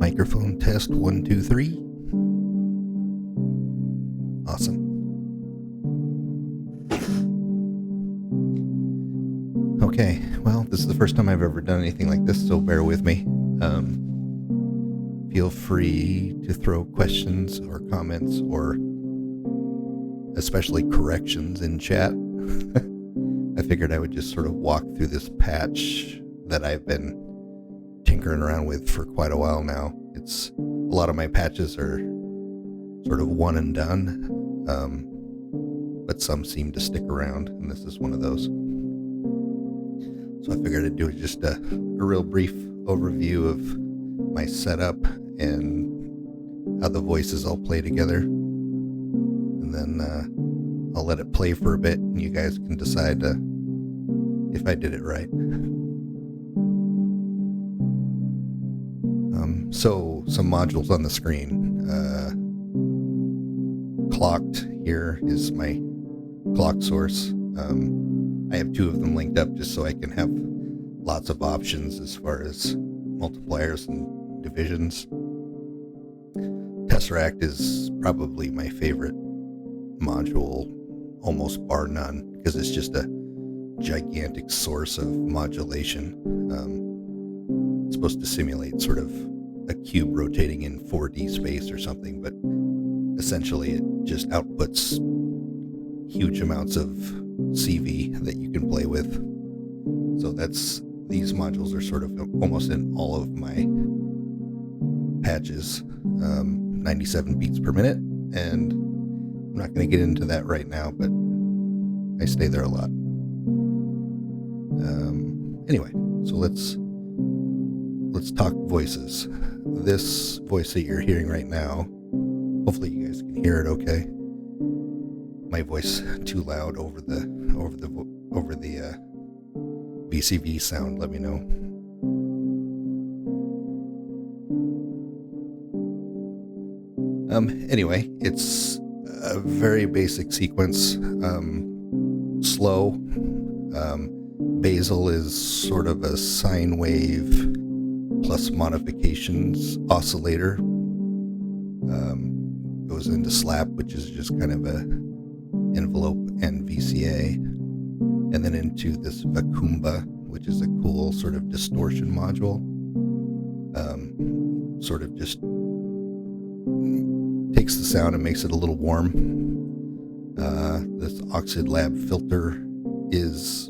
Microphone test 1, 2, 3. Awesome. Okay, well, this is the first time I've ever done anything like this, so bear with me. Feel free to throw questions or comments or especially corrections in chat. I figured I would just sort of walk through this patch that I've been tinkering around with for quite a while now. A lot of my patches are sort of one and done, but some seem to stick around, and this is one of those. So I figured I'd do just a real brief overview of my setup and how the voices all play together. And then I'll let it play for a bit, and you guys can decide if I did it right. So some modules on the screen. Clocked here is my clock source. I have two of them linked up just so I can have lots of options as far as multipliers and divisions. Tesseract is probably my favorite module, almost bar none, because it's just a gigantic source of modulation. It's supposed to simulate sort of a cube rotating in 4D space or something, but essentially it just outputs huge amounts of CV that you can play with. So these modules are sort of almost in all of my patches, 97 beats per minute, and I'm not going to get into that right now, but I stay there a lot. Anyway, so let's talk voices. This voice that you're hearing right now, hopefully you guys can hear it okay. My voice too loud over the VCV sound, let me know. Anyway, it's a very basic sequence. Slow. Basal is sort of a sine wave plus modifications oscillator. Goes into slap, which is just kind of a envelope and VCA, and then into this Vacuumba, which is a cool sort of distortion module. Sort of just takes the sound and makes it a little warm. This Oxid Lab filter is,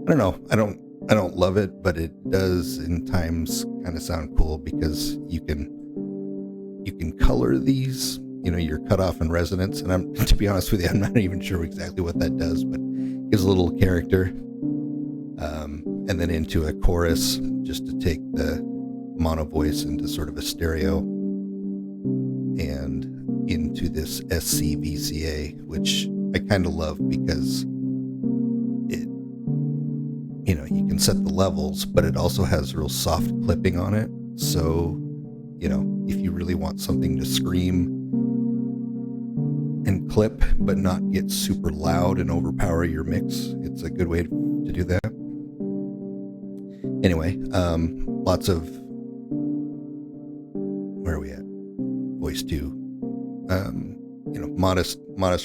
I don't know, I don't love it, but it does in times kind of sound cool because you can color these, your cutoff and resonance. And to be honest with you, I'm not even sure exactly what that does, but it gives a little character. And then into a chorus just to take the mono voice into sort of a stereo, and into this SCVCA, which I kind of love because it, you can set the levels, but it also has real soft clipping on it. So, if you really want something to scream and clip, but not get super loud and overpower your mix, it's a good way to do that. Anyway, lots of, where are we at? Voice 2. Modest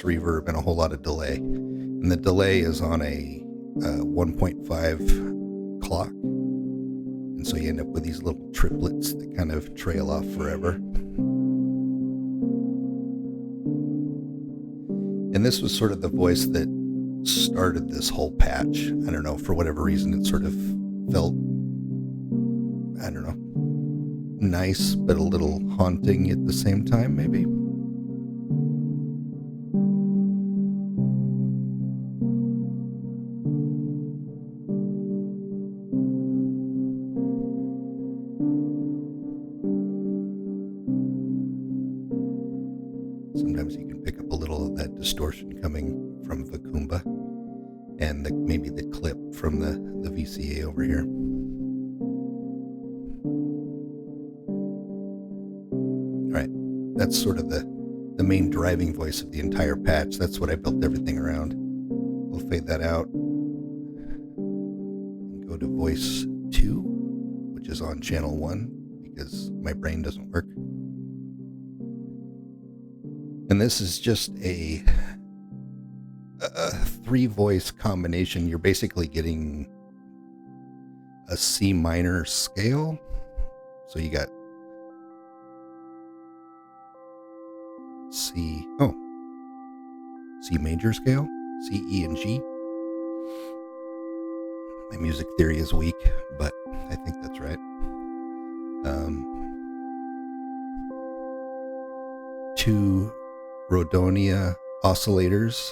reverb and a whole lot of delay. And the delay is on a 1.5 clock. And so you end up with these little triplets that kind of trail off forever. And this was sort of the voice that started this whole patch. I don't know, for whatever reason, it sort of felt, I don't know, nice, but a little haunting at the same time, maybe. Sometimes you can pick up a little of that distortion coming from Vacuumba and maybe the clip from the VCA over here. All right, that's sort of the main driving voice of the entire patch. That's what I built everything around. We'll fade that out and go to voice 2, which is on channel 1, because my brain doesn't work. And this is just a 3-voice combination. You're basically getting a C minor scale. So you got C major scale, C, E, and G. My music theory is weak, but I think that's right. 2 Rhodonia oscillators,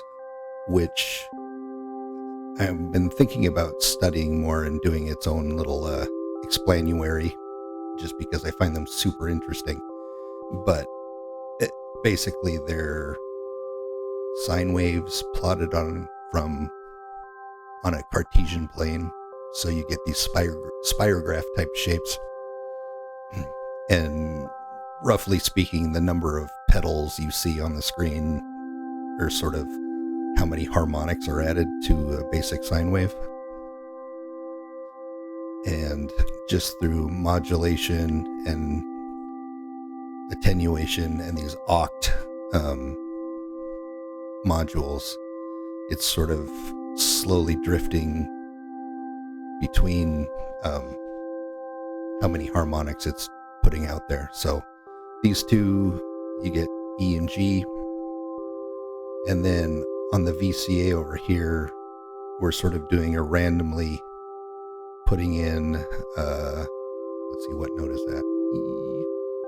which I've been thinking about studying more and doing its own little explanuary, just because I find them super interesting. But basically they're sine waves plotted on a Cartesian plane, so you get these spirograph type shapes. And roughly speaking, the number of pedals you see on the screen are sort of how many harmonics are added to a basic sine wave. And just through modulation and attenuation and these oct modules, it's sort of slowly drifting between how many harmonics it's putting out there. So these two, you get E and G, and then on the VCA over here, we're sort of doing a randomly putting in let's see, what note is that? E,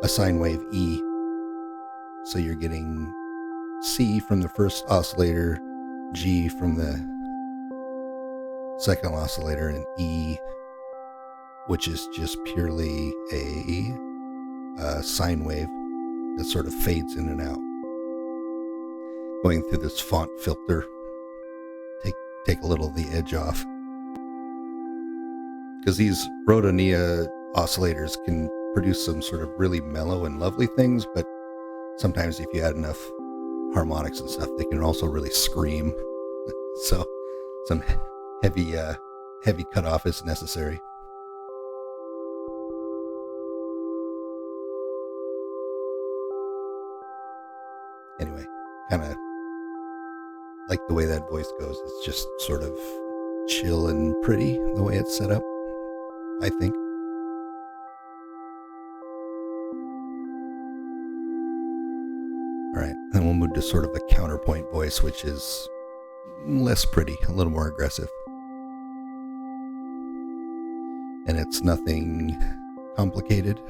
a sine wave E. So you're getting C from the first oscillator, G from the second oscillator, and E, which is just purely a sine wave that sort of fades in and out. Going through this font filter, take a little of the edge off. Because these Rhodonia oscillators can produce some sort of really mellow and lovely things, but sometimes if you add enough harmonics and stuff, they can also really scream. So some heavy cutoff is necessary. Anyway, kind of like the way that voice goes. It's just sort of chill and pretty the way it's set up, I think. All right, then we'll move to sort of a counterpoint voice, which is less pretty, a little more aggressive. And it's nothing complicated.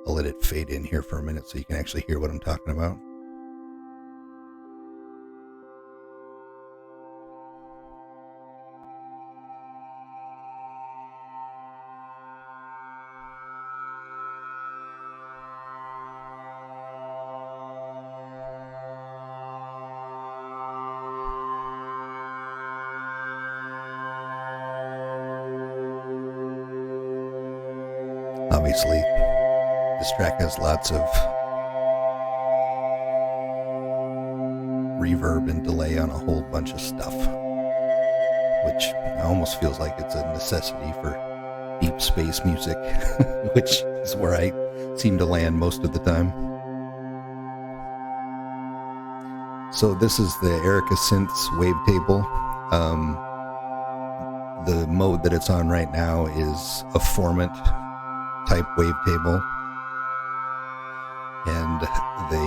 I'll let it fade in here for a minute so you can actually hear what I'm talking about. Obviously, this track has lots of reverb and delay on a whole bunch of stuff, which almost feels like it's a necessity for deep space music, which is where I seem to land most of the time. So this is the Erica Synths wavetable. The mode that it's on right now is a formant type wavetable, and the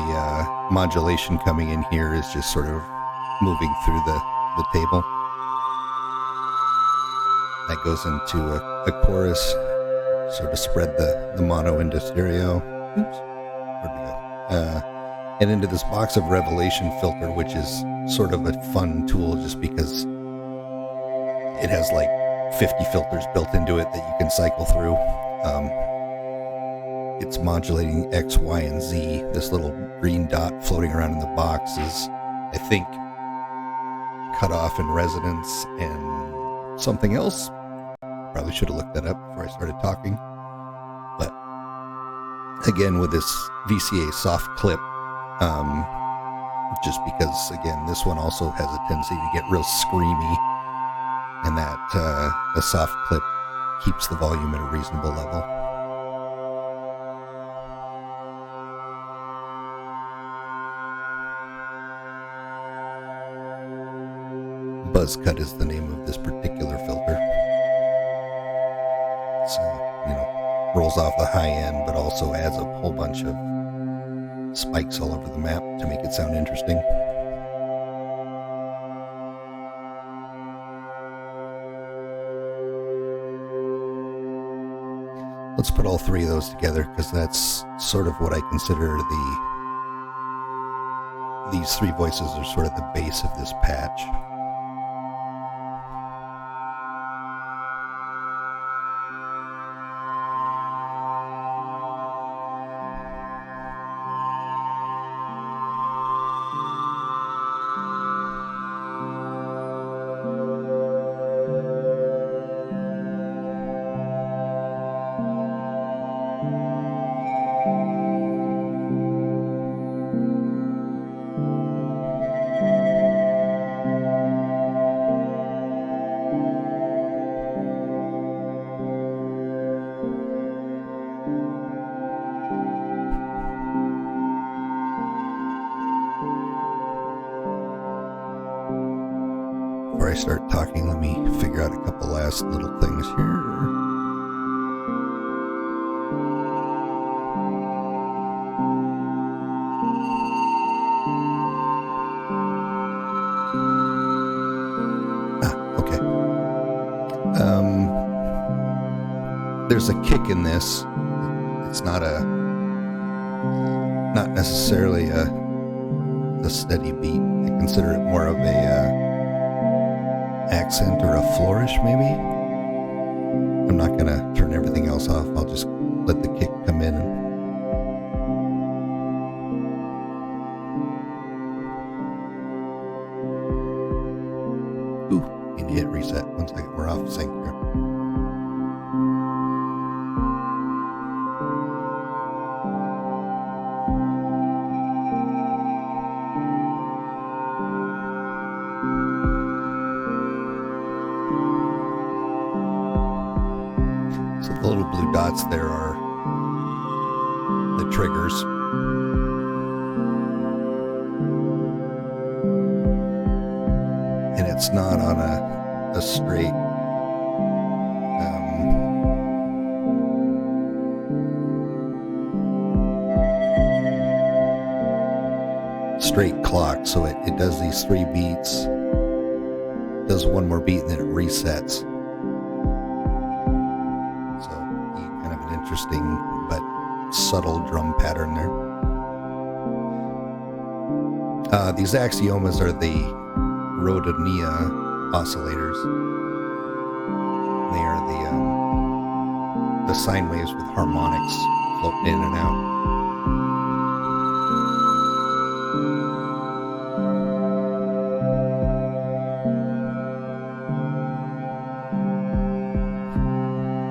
modulation coming in here is just sort of moving through the table. That goes into a chorus, sort of spread the mono into stereo. Oops, where'd we go? And into this box of revelation filter, which is sort of a fun tool just because it has like 50 filters built into it that you can cycle through. It's modulating X, Y, and Z. This little green dot floating around in the box is, I think, cutoff and resonance and something else. Probably should have looked that up before I started talking. But again, with this VCA soft clip, just because, again, this one also has a tendency to get real screamy, and that the soft clip keeps the volume at a reasonable level. Buzz Cut is the name of this particular filter. So, rolls off the high end, but also adds a whole bunch of spikes all over the map to make it sound interesting. Let's put all three of those together, because that's sort of what I consider these three voices are sort of the base of this patch. Before I start talking, let me figure out a couple last little things here. Okay. There's a kick in this. It's not necessarily a steady beat. I consider it more of a accent or a flourish, maybe. I'm not gonna turn everything else off. I'll just let the kick come in. Ooh, need to hit reset. 1 second, we're off sync here. The little blue dots there are the triggers. And it's not on a straight straight clock, so it does these 3 beats, does 1 more beat, and then it resets. Interesting but subtle drum pattern there. These axiomas are the rhodonia oscillators. They are the sine waves with harmonics floating in and out.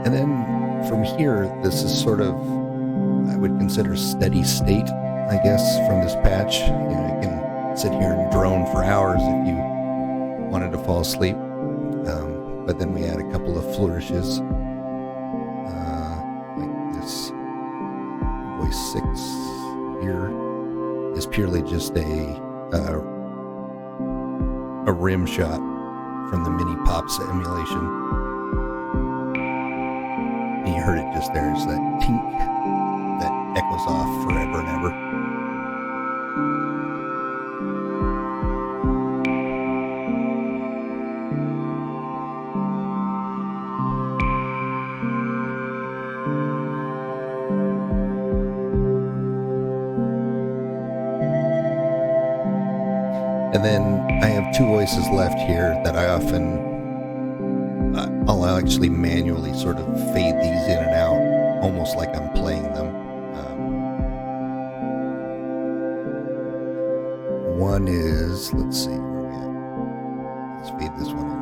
And then from here, this is sort of, I would consider steady state, I guess, from this patch. You can sit here and drone for hours if you wanted to fall asleep. But then we add a couple of flourishes, like this voice 6 here is purely just a rim shot from the Mini Pops emulation. And you heard it just there. It's that tink that echoes off forever and ever. And then I have 2 voices left here that I often I'll actually manually sort of fade these in and out, almost like I'm playing them. One is, let's see, where are we at? Let's fade this one in.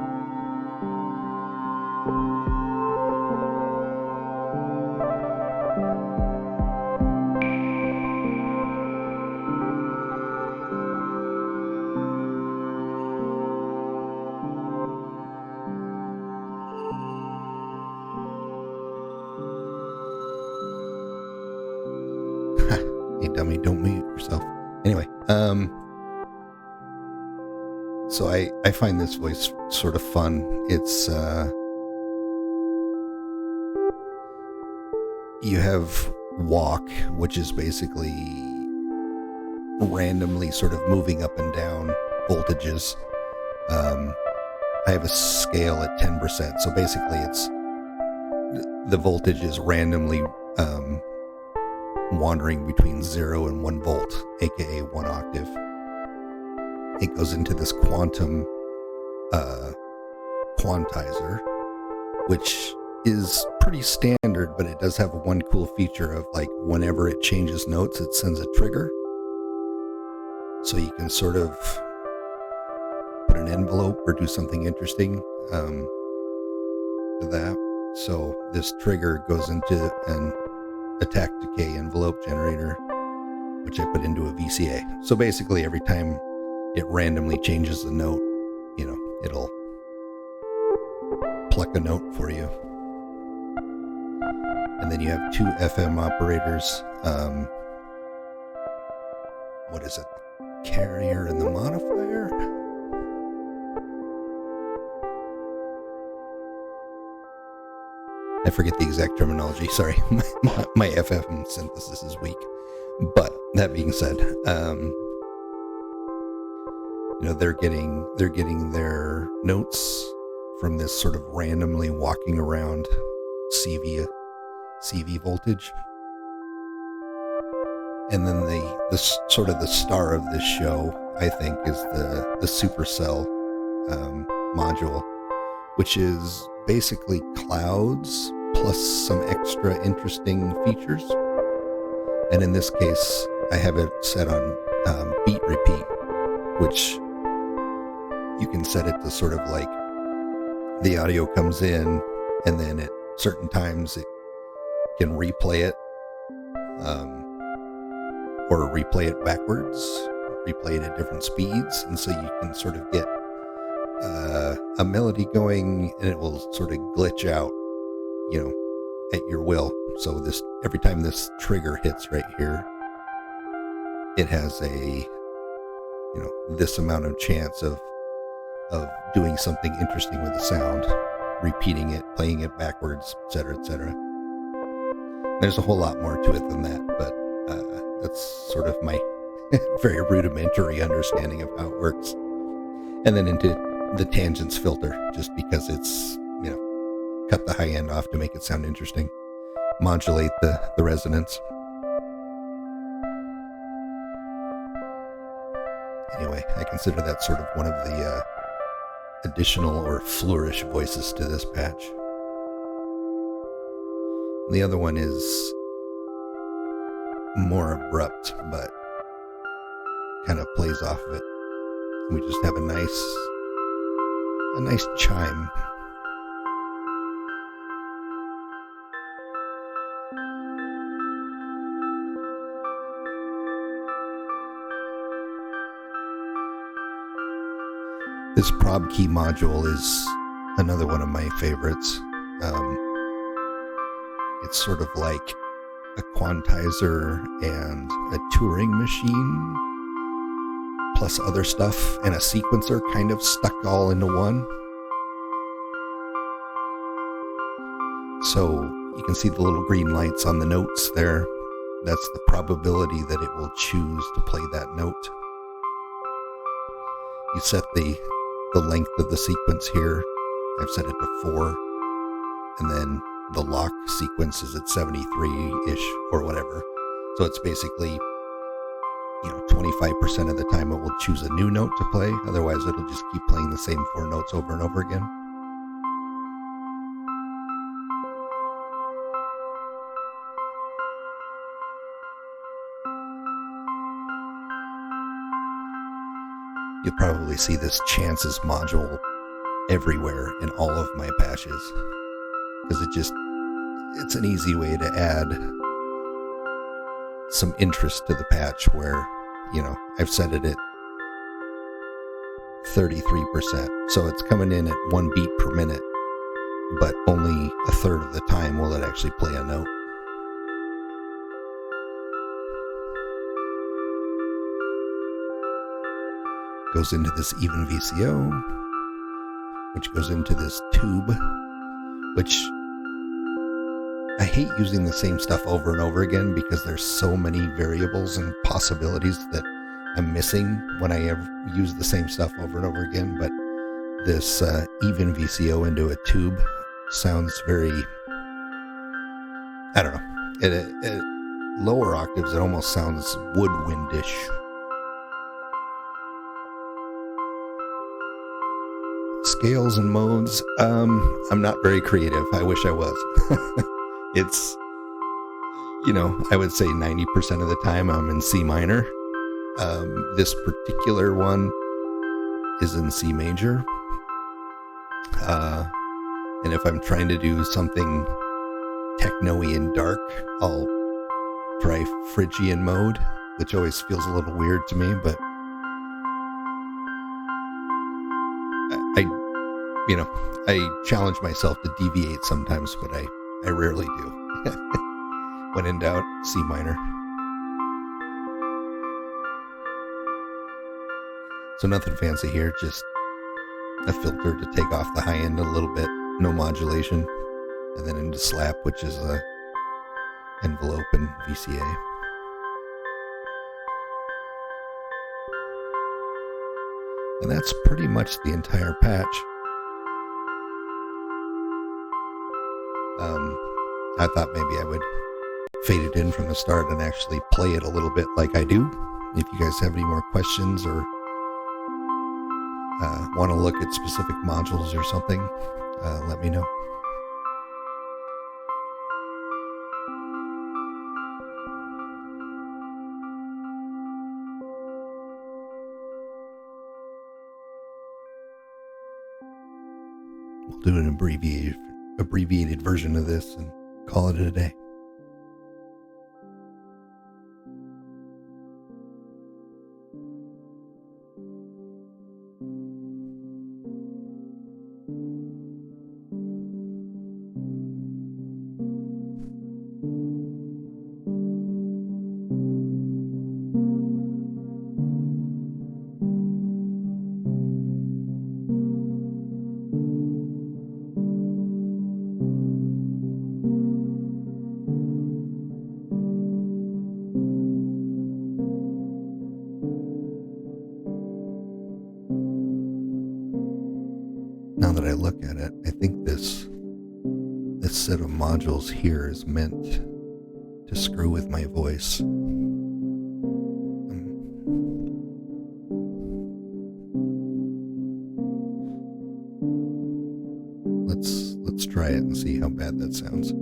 Hey dummy, don't mute yourself. Anyway, So I find this voice sort of fun. It's, you have walk, which is basically randomly sort of moving up and down voltages. I have a scale at 10%, so basically it's the voltage is randomly wandering between 0 and 1 volt, aka 1 octave. It goes into this quantum quantizer, which is pretty standard, but it does have one cool feature of, like, whenever it changes notes, it sends a trigger. So you can sort of put an envelope or do something interesting to that. So this trigger goes into an attack decay envelope generator, which I put into a VCA. So basically every time it randomly changes the note, it'll pluck a note for you. And then you have 2 FM operators. What is it? The carrier and the modifier? I forget the exact terminology. Sorry, my FM synthesis is weak. But that being said, they're getting their notes from this sort of randomly walking around CV voltage. And then the sort of the star of this show, I think, is the supercell module, which is basically clouds plus some extra interesting features. And in this case, I have it set on beat repeat, which you can set it to sort of like the audio comes in, and then at certain times it can replay it, or replay it backwards, replay it at different speeds, and so you can sort of get a melody going, and it will sort of glitch out, at your will. So every time this trigger hits right here, it has a this amount of chance of doing something interesting with the sound, repeating it, playing it backwards, etc., etc. There's a whole lot more to it than that, but that's sort of my very rudimentary understanding of how it works. And then into the tangents filter, just because it's, cut the high end off to make it sound interesting, modulate the resonance. Anyway, I consider that sort of one of the additional or flourish voices to this patch. The other one is more abrupt, but kind of plays off of it. We just have a nice chime. This prob key module is another one of my favorites. It's sort of like a quantizer and a Turing machine, plus other stuff, and a sequencer kind of stuck all into one. So you can see the little green lights on the notes there. That's the probability that it will choose to play that note. You set the length of the sequence here. I've set it to 4, and then the lock sequence is at 73-ish or whatever. So it's basically, 25% of the time it will choose a new note to play. Otherwise, it'll just keep playing the same 4 notes over and over again. You'll probably see this chances module everywhere in all of my patches, because it's an easy way to add some interest to the patch where, I've set it at 33%. So it's coming in at 1 beat per minute, but only a third of the time will it actually play a note. goes into this even VCO, which goes into this tube, which I hate using the same stuff over and over again because there's so many variables and possibilities that I'm missing when I use the same stuff over and over again. But this even VCO into a tube sounds very, I don't know. At lower octaves, it almost sounds woodwindish. Scales and modes, I'm not very creative. I wish I was. It's, I would say 90% of the time I'm in C minor. This particular one is in C major. And if I'm trying to do something techno-y and dark, I'll try Phrygian mode, which always feels a little weird to me, but I challenge myself to deviate sometimes, but I rarely do. When in doubt, C minor. So nothing fancy here, just a filter to take off the high end a little bit, no modulation, and then into slap, which is a envelope and VCA. And that's pretty much the entire patch. I thought maybe I would fade it in from the start and actually play it a little bit like I do. If you guys have any more questions or want to look at specific modules or something, let me know. We'll do an abbreviated version of this and call it a day. Now that I look at it, I think this set of modules here is meant to screw with my voice. Let's try it and see how bad that sounds.